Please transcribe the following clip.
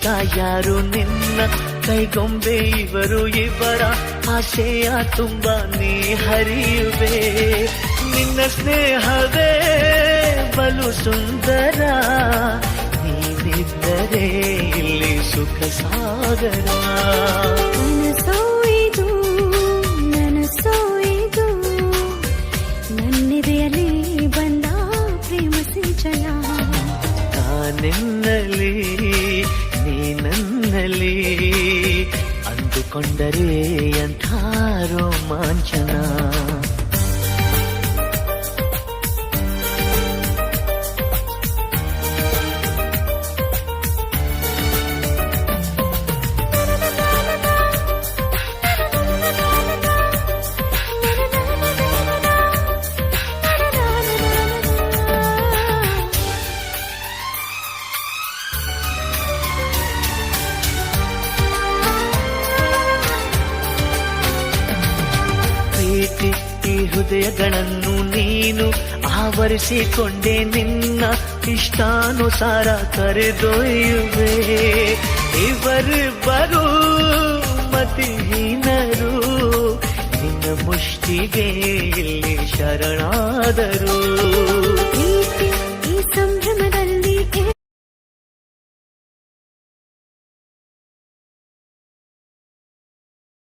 ಇಷ್ಟ ಯಾರು ನಿನ್ನ ಕೈಗೊಂಬೆ ಇವರು ಇವರ ಆಶೆಯ ತುಂಬ ನೀ ಹರಿಯುವೆ ನಿನ್ನ ಸ್ನೇಹವೇ ಬಲು ಸುಂದರ ನೀನಿದ್ದರೆ ಇಲ್ಲಿ ಸುಖ ಸಾಗರ ನನಸೋಯಿದು ನನಸೋಯಿದು ನನ್ನೆದೆಯಲ್ಲಿ ಬಂದ ಪ್ರೇಮ ಸಿಂಚನ ನಾನೆನ್ನಲಿ ನೀನನ್ನಲಿ ಅಂದುಕೊಂಡರೆ ಅಂಥ ರೋಮಾಂಚನ ಈ ಹೃದಯಗಳನ್ನು ನೀನು ಆವರಿಸಿಕೊಂಡೆ ನಿನ್ನ ಇಷ್ಟಾನುಸಾರ ಕರೆದೊಯ್ಯುವೆ ಇವರಿಬ್ಬರು ಮತಿಹೀನರು ನಿನ್ನ ಮುಷ್ಟಿಗೆ ಇಲ್ಲಿ ಶರಣಾದರು ಪ್ರೀತಿ ಈ ಸಂಭ್ರಮ